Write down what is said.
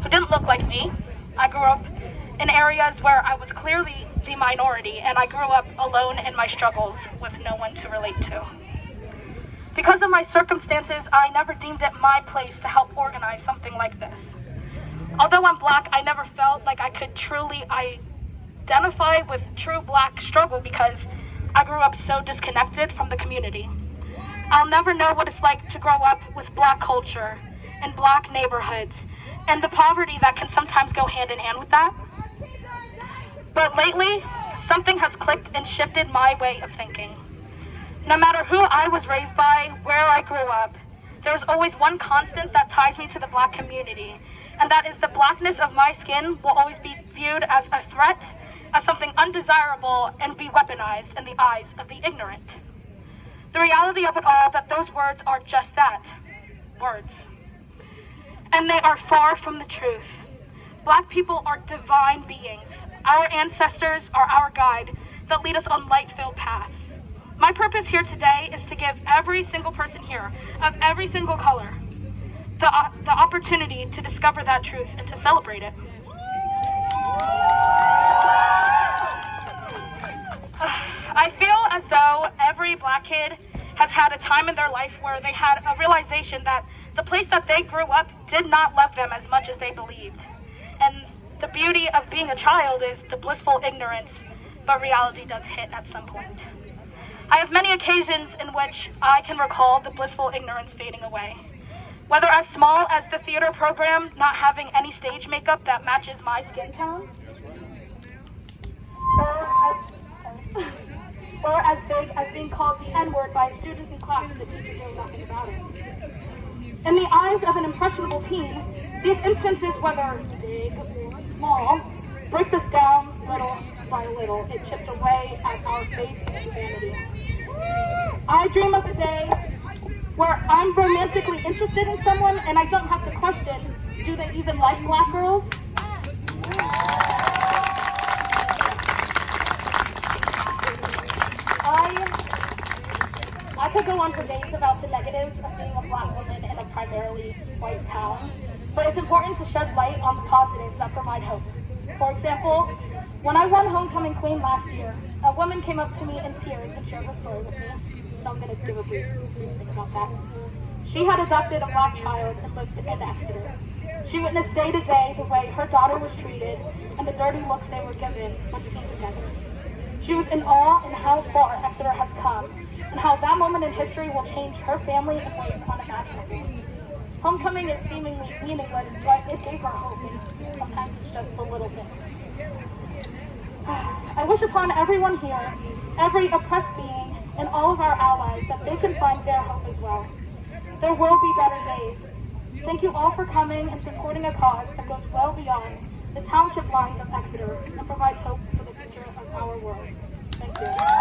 who didn't look like me. I grew up in areas where I was clearly the minority, and I grew up alone in my struggles with no one to relate to. Because of my circumstances, I never deemed it my place to help organize something like this. Although I'm Black, I never felt like I could truly identify with true Black struggle because I grew up so disconnected from the community. I'll never know what it's like to grow up with Black culture and Black neighborhoods and the poverty that can sometimes go hand in hand with that. But lately, something has clicked and shifted my way of thinking. No matter who I was raised by, where I grew up, there's always one constant that ties me to the Black community, and that is the Blackness of my skin will always be viewed as a threat, as something undesirable, and be weaponized in the eyes of the ignorant. The reality of it all, that those words are just that, words. And they are far from the truth. Black people are divine beings. Our ancestors are our guide that lead us on light-filled paths. My purpose here today is to give every single person here, of every single color, the opportunity to discover that truth and to celebrate it. I feel as though every Black kid has had a time in their life where they had a realization that the place that they grew up did not love them as much as they believed. And the beauty of being a child is the blissful ignorance, but reality does hit at some point. I have many occasions in which I can recall the blissful ignorance fading away. Whether as small as the theater program not having any stage makeup that matches my skin tone, or as big as being called the N-word by a student in class and the teacher doing nothing about it. In the eyes of an impressionable teen, these instances, whether big or small, breaks us down little by little. It chips away at our faith and humanity. I dream of a day where I'm romantically interested in someone and I don't have to question, do they even like Black girls? I could go on for days about the negatives of being a Black woman in a primarily white town, but it's important to shed light on the positives that provide hope. For example, when I won Homecoming Queen last year, a woman came up to me in tears and shared her story with me. So I'm going to give a brief thing about that. She had adopted a Black child and lived in Exeter. She witnessed day to day the way her daughter was treated and the dirty looks they were given when seen together. She was in awe in how far Exeter has come and how that moment in history will change her family in ways unimaginable. Homecoming is seemingly meaningless, but it gave her hope, and sometimes it's just the little things. I wish upon everyone here, every oppressed being, and all of our allies that they can find their hope as well. There will be better days. Thank you all for coming and supporting a cause that goes well beyond the township lines of Exeter and provides hope for the future of our world. Thank you.